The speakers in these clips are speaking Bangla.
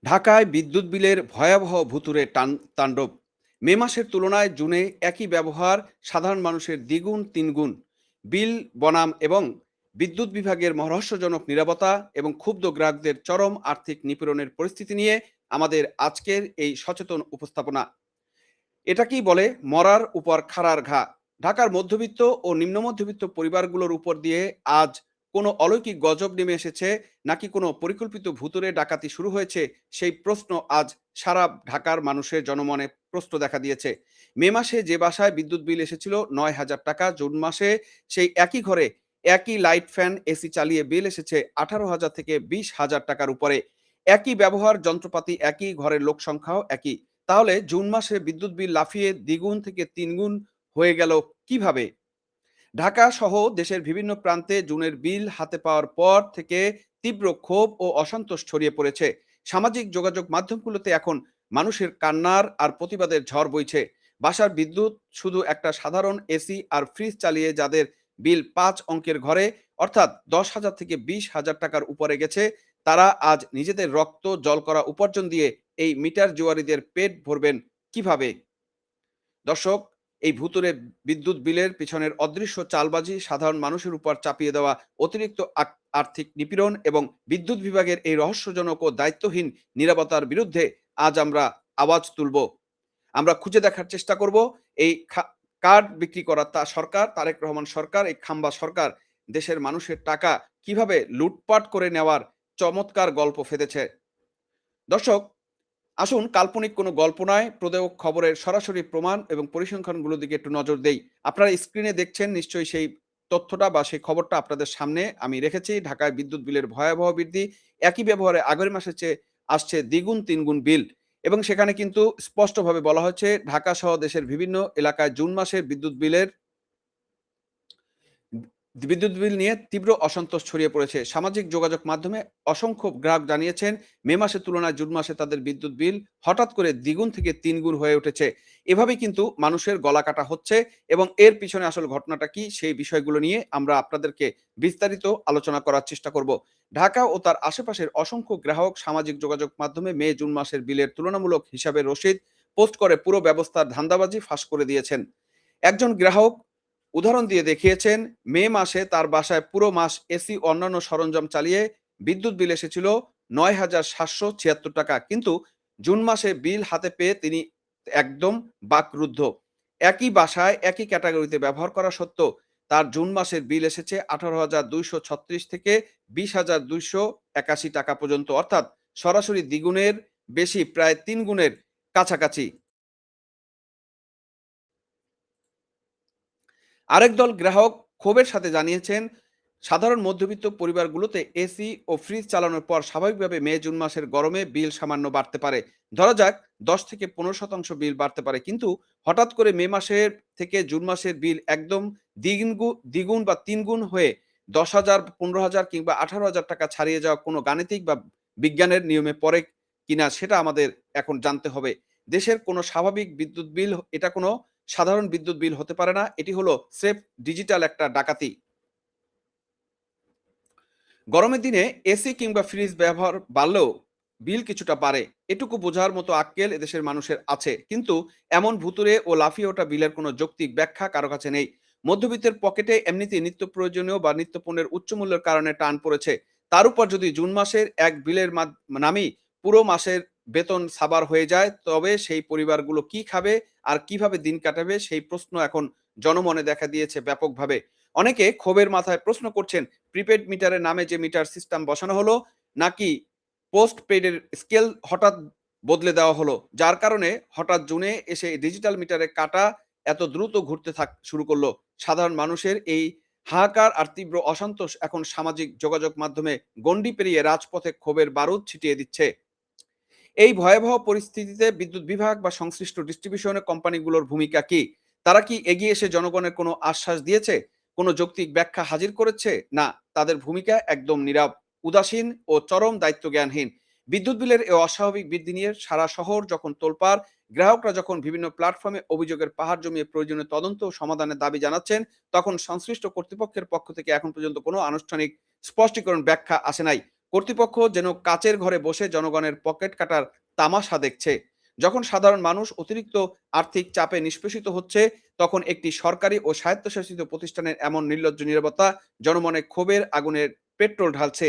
ঢাকায় বিদ্যুৎ বিলের ভয়াবহ ভুতুড়ে তাণ্ডব। মে মাসের তুলনায় জুনে একই ব্যবহার সাধারণ মানুষের দ্বিগুণ তিনগুণ বিল বনাম এবং বিদ্যুৎ বিভাগের রহস্যজনক নীরবতা এবং ক্ষুব্ধ গ্রাহকদের চরম আর্থিক নিপীড়নের পরিস্থিতি নিয়ে আমাদের আজকের এই সচেতন উপস্থাপনা। এটাকেই বলে মরার উপর খাড়ার ঘা। ঢাকার মধ্যবিত্ত ও নিম্ন মধ্যবিত্ত পরিবারগুলোর উপর দিয়ে আজ কোনো অলৌকিক গজব নেমে এসেছে, নাকি কোনো পরিকল্পিত ভুতুড়ে ডাকাতি শুরু হয়েছে, সেই প্রশ্ন আজ সারা ঢাকার মানুষের জনমনে প্রশ্ন দেখা দিয়েছে। মে মাসে যে বাসায় বিদ্যুৎ বিল এসেছিল ৯,০০০ টাকা, জুন মাসে সেই একই ঘরে একই লাইট ফ্যান এসি চালিয়ে বিল এসেছে ১৮,০০০ থেকে ২০,০০০ টাকার উপরে। একই ব্যবহার যন্ত্রপাতি, একই ঘরের লোক সংখ্যাও একই। তাহলে জুন মাসে বিদ্যুৎ বিল লাফিয়ে দ্বিগুণ থেকে তিনগুণ হয়ে গেল কিভাবে? ঢাকা সহ দেশের বিভিন্ন প্রান্তে জুনের বিল হাতে পাওয়ার পর থেকে তীব্র ক্ষোভ ও অসন্তোষ ছড়িয়ে পড়েছে। সামাজিক যোগাযোগ মাধ্যমগুলোতে এখন মানুষের কান্নার আর প্রতিবাদের ঝড় বইছে। বাসার বিদ্যুৎ শুধু একটা সাধারণ এসি আর ফ্রিজ চালিয়ে যাদের বিল ৫ অঙ্কের ঘরে, অর্থাৎ ১০,০০০ থেকে ২০,০০০ টাকার উপরে গেছে, তারা আজ নিজেদের রক্ত জল করা উপার্জন দিয়ে এই মিটার জুয়ারিদের পেট ভরবেন কিভাবে? দর্শক, এই ভুতুড়ে বিদ্যুৎ বিলের পিছনের অদৃশ্য চালবাজি, সাধারণ মানুষের উপর চাপিয়ে দেওয়া অতিরিক্ত আর্থিক নিপীড়ন এবং বিদ্যুৎ বিভাগের এই রহস্যজনক ও দায়িত্বহীন নীরবতার বিরুদ্ধে আজ আমরা আওয়াজ তুলব। আমরা খুঁজে দেখার চেষ্টা করব এই কার্ড বিক্রি করা সরকার, তারেক রহমান সরকার, এই খাম্বা সরকার দেশের মানুষের টাকা কিভাবে লুটপাট করে নেওয়ার চমৎকার গল্প ফেঁদেছে। দর্শক, আসুন কাল্পনিক কোনো গল্প নয়, প্রদেয় খবরের সরাসরি প্রমাণ এবং পরিসংখ্যানগুলোর দিকে একটু নজর দেই। আপনারা স্ক্রিনে দেখছেন নিশ্চয়ই সেই তথ্যটা বা সেই খবরটা আপনাদের সামনে আমি রেখেছি। ঢাকায় বিদ্যুৎ বিলের ভয়াবহ বৃদ্ধি, একই ব্যবহারে আগের মাসের চেয়ে আসছে দ্বিগুণ তিনগুণ বিল, এবং সেখানে কিন্তু স্পষ্টভাবে বলা হচ্ছে ঢাকা সহ দেশের বিভিন্ন এলাকায় জুন মাসের বিদ্যুৎ বিল নিয়ে তীব্র অসন্তোষ ছড়িয়ে পড়েছে। সামাজিক যোগাযোগ মাধ্যমে অসংখ্য গ্রাহক জানিয়েছেন মে মাসের তুলনায় জুন মাসে তাদের বিদ্যুৎ বিল হঠাৎ করে দ্বিগুণ থেকে তিনগুণ হয়ে উঠেছে। এভাবেই কিন্তু মানুষের গলা কাটা হচ্ছে, এবং এর পিছনে আসল ঘটনাটা কি সেই বিষয়গুলো নিয়ে আমরা আপনাদেরকে বিস্তারিত আলোচনা করার চেষ্টা করব। ঢাকা ও তার আশেপাশের অসংখ্য গ্রাহক সামাজিক যোগাযোগ মাধ্যমে মে জুন মাসের বিলের তুলনামূলক হিসাবের রসিদ পোস্ট করে পুরো ব্যবস্থার ধান্দাবাজি ফাঁস করে দিয়েছেন। একজন গ্রাহক উদাহরণ দিয়ে দেখিয়েছেন, মে মাসে তার বাসায় পুরো মাস এসি অন্যান্য সরঞ্জাম চালিয়ে বিদ্যুৎ বিল এসেছিল ৯,৭৭৬ টাকা, কিন্তু জুন মাসে বিল হাতে পেয়ে তিনি একদম বাকরুদ্ধ। একই বাসায় একই ক্যাটাগরিতে ব্যবহার করা সত্ত্বেও তার জুন মাসের বিল এসেছে ১৮,২৩৬ থেকে ২০,২৮১ টাকা পর্যন্ত, অর্থাৎ সরাসরি দ্বিগুণের বেশি, প্রায় ৩ গুণের কাছাকাছি। আরেক দল গ্রাহক ক্ষোভের সাথে জানিয়েছেন, সাধারণ মধ্যবিত্ত পরিবারগুলোতে এসি ও ফ্রিজ চালানোর পর স্বাভাবিকভাবে মে জুন মাসের গরমে বিল সামান্য বাড়তে পারে। ধরা যাক ১০ থেকে ১৫% বিল বাড়তে পারে, কিন্তু হঠাৎ করে মে মাসের থেকে জুন মাসের বিল একদম দ্বিগুণ বা তিনগুণ হয়ে ১০,০০০, ১৫,০০০ কিংবা ১৮,০০০ টাকা ছাড়িয়ে যাওয়া কোনো গাণিতিক বা বিজ্ঞানের নিয়মে পড়ে কিনা সেটা আমাদের এখন জানতে হবে। দেশের কোনো স্বাভাবিক বিদ্যুৎ বিল এটা কোনো সাধারণ বিদ্যুৎ বিল হতে পারে না। এটি হলো স্রেফ ডিজিটাল একটা ডাকাতি। গরমের দিনে এসি কিংবা ফ্রিজ ব্যবহার বাড়লেও বিল কিছুটা বাড়ে, এটুকু বোঝার মতো আক্কেল এদেশের মানুষের আছে। কিন্তু এমন ভুতুড়ে ও লাফিয়ে ওঠা বিলের কোনো যৌক্তিক ব্যাখ্যা কারো কাছে নেই। মধ্যবিত্তের পকেটে এমনিতেই নিত্য প্রয়োজনীয় বা নিত্য পণ্যের উচ্চ মূল্যের কারণে টান পড়েছে। তার উপর যদি জুন মাসের এক বিলের নামই পুরো মাসের বেতন সাবার হয়ে যায়, তবে সেই পরিবারগুলো কি খাবে আর কিভাবে দিন কাটাবে, সেই প্রশ্ন এখন জনমনে দেখা দিয়েছে ব্যাপকভাবে। অনেকে ক্ষোভের মাথায় প্রশ্ন করছেন, প্রিপেড মিটারের নামে যে মিটার সিস্টেম বসানো হলো, নাকি পোস্ট পেইডের স্কেল হঠাৎ বদলে দেওয়া হলো, যার কারণে হঠাৎ জুনে এসে ডিজিটাল মিটারে কাটা এত দ্রুত ঘুরতে শুরু করলো। সাধারণ মানুষের এই হাহাকার আর তীব্র অসন্তোষ এখন সামাজিক যোগাযোগ মাধ্যমে গণ্ডি পেরিয়ে রাজপথে ক্ষোভের বারুদ ছিটিয়ে দিচ্ছে। এই ভয়াবহ পরিস্থিতিতে বিদ্যুৎ বিভাগ বা সংশ্লিষ্ট ডিস্ট্রিবিউশনের কোম্পানিগুলোর ভূমিকা কি? তারা কি এগিয়ে এসে জনগণের কোনো আশ্বাস দিয়েছে? কোনো যৌক্তিক ব্যাখ্যা হাজির করেছে? না, তাদের ভূমিকা একদম নীরব, উদাসীন ও চরম দায়িত্বজ্ঞানহীন। বিদ্যুৎ বিলের এই অস্বাভাবিক বৃদ্ধি নিয়ে সারা শহর যখন তোলপাড়, গ্রাহকরা যখন বিভিন্ন প্ল্যাটফর্মে অভিযোগের পাহাড় জমিয়ে প্রয়োজনীয় তদন্ত ও সমাধানের দাবি জানাচ্ছেন, তখন সংশ্লিষ্ট কর্তৃপক্ষের পক্ষ থেকে এখন পর্যন্ত কোনো আনুষ্ঠানিক স্পষ্টীকরণ ব্যাখ্যা আসে নাই। কর্তৃপক্ষ যেন কাচের ঘরে বসে জনগণের পকেট কাটার তামাশা দেখছে। যখন সাধারণ মানুষ অতিরিক্ত আর্থিক চাপে নিষ্পেষিত হচ্ছে, তখন একটি সরকারি ও স্বায়ত্তশাসিত প্রতিষ্ঠানের এমন নির্লজ্জ নীরবতা জনমনে ক্ষোভের আগুনের পেট্রোল ঢালছে।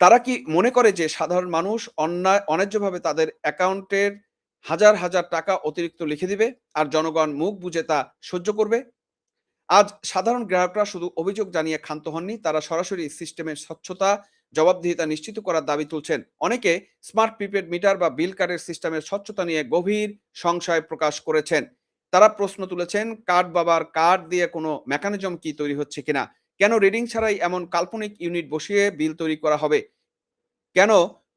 তারা কি মনে করে যে সাধারণ মানুষ অন্যায্যভাবে তাদের অ্যাকাউন্টের হাজার হাজার টাকা অতিরিক্ত লিখে দিবে আর জনগণ মুখ বুজে তা সহ্য করবে? আজ সাধারণ গ্রাহকরা শুধু অভিযোগ জানিয়ে ক্ষান্ত হননি, তারা সরাসরি সিস্টেমের স্বচ্ছতা, জবাবদিহিতা নিশ্চিত করার দাবি তুলছেন। অনেকে স্মার্ট প্রিপেড মিটার বা বিল কার্ডের সিস্টেমের স্বচ্ছতা নিয়ে গভীর সংশয় প্রকাশ করেছেন। তারা প্রশ্ন তুলেছেন, কার্ড বাবার কার্ড দিয়ে কোনো মেকানিজম কি তৈরি হচ্ছে কিনা? কেন রিডিং ছাড়াই এমন কাল্পনিক ইউনিট বসিয়ে বিল তৈরি করা হবে? কেন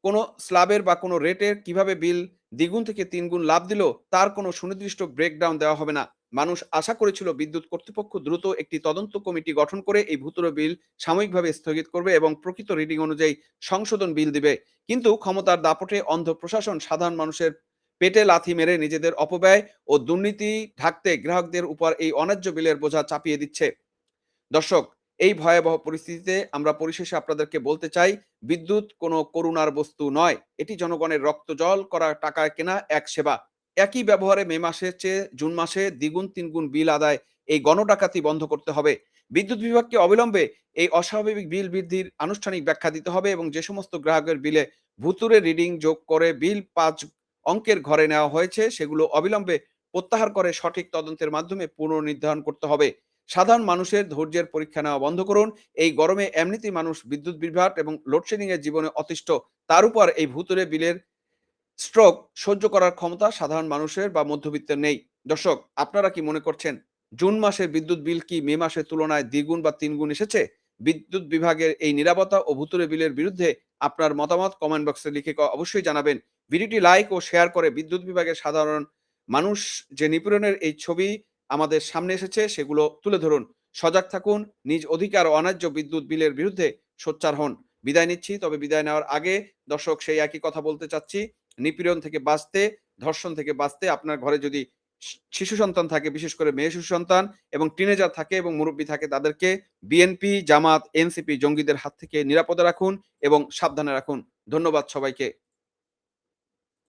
কোনো স্ল্যাবের বা কোনো রেটের কিভাবে বিল দ্বিগুণ থেকে ৩ গুণ লাভ দিল, তার কোনো সুনির্দিষ্ট ব্রেকডাউন দেওয়া হবে না। মানুষ আশা করেছিল বিদ্যুৎ কর্তৃপক্ষ দ্রুত একটি তদন্ত কমিটি গঠন করে এই ভূতুড়ে বিল সাময়িকভাবে স্থগিত করবে এবং প্রকৃত রিডিং অনুযায়ী সংশোধন বিল দিবে। কিন্তু ক্ষমতার দাপটে অন্ধ প্রশাসন সাধারণ মানুষের পেটে লাথি মেরে নিজেদের অপব্যয় ও দুর্নীতি ঢাকতে গ্রাহকদের উপর এই অন্যায্য বিলের বোঝা চাপিয়ে দিচ্ছে। দর্শক, এই ভয়াবহ পরিস্থিতিতে আমরা পরিশেষে আপনাদেরকে বলতে চাই, বিদ্যুৎ কোনো করুণার বস্তু নয়। এটি জনগণের রক্ত জল করা টাকায় কেনা এক সেবা। একই ব্যবহারে মে মাসের চেয়ে জুন মাসে দ্বিগুণ তিনগুণ বিল আদায়, এই গণডাকাতি বন্ধ করতে হবে। বিদ্যুৎ বিভাগকে অবিলম্বে এই অস্বাভাবিক বিল বৃদ্ধির আনুষ্ঠানিক ব্যাখ্যা দিতে হবে এবং যে সমস্ত গ্রাহকের বিলে ভুতুড়ে রিডিং যোগ করে বিল ৫ অঙ্কের ঘরে নেওয়া হয়েছে, সেগুলো অবিলম্বে প্রত্যাহার করে সঠিক তদন্তের মাধ্যমে পুনর্নির্ধারণ করতে হবে। সাধারণ মানুষের ধৈর্যের পরীক্ষা নেওয়া বন্ধ করুন। এই গরমে এমনিতেই মানুষ বিদ্যুৎ বিভ্রাট এবং লোডশেডিং এর জীবনে অতিষ্ঠ। তার উপর এই ভুতুড়ে বিলের স্ট্রোক সহ্য করার ক্ষমতা সাধারণ মানুষের বা মধ্যবিত্তের নেই। দর্শক, আপনারা কি মনে করছেন জুন মাসের বিদ্যুৎ বিল কি মে মাসের তুলনায় দ্বিগুণ বা তিনগুণ এসেছে? বিদ্যুৎ বিভাগের এই নীরবতা ও ভুতুড়ে বিলের বিরুদ্ধে আপনার মতামত কমেন্ট বক্সে লিখে অবশ্যই জানাবেন। ভিডিওটি লাইক ও শেয়ার করে বিদ্যুৎ বিভাগের সাধারণ মানুষ যে নিপীড়নের এই ছবি আমাদের সামনে এসেছে সেগুলো তুলে ধরুন। সজাগ থাকুন, নিজ অধিকার ও অন্যায্য বিদ্যুৎ বিলের বিরুদ্ধে সোচ্চার হন। বিদায় নিচ্ছি, তবে বিদায় নেওয়ার আগে দর্শক সেই একই কথা বলতে চাচ্ছি, নিপীড়ন থেকে বাঁচতে, ধর্ষণ থেকে বাঁচতে আপনার ঘরে যদি শিশু সন্তান থাকে, বিশেষ করে মেয়ে শিশু সন্তান এবং টিনেজার থাকে এবং মুরব্বী থাকে, তাদেরকে বিএনপি, জামাত, এনসিপি জঙ্গিদের হাত থেকে নিরাপদে রাখুন এবং সাবধানে রাখুন। ধন্যবাদ সবাইকে।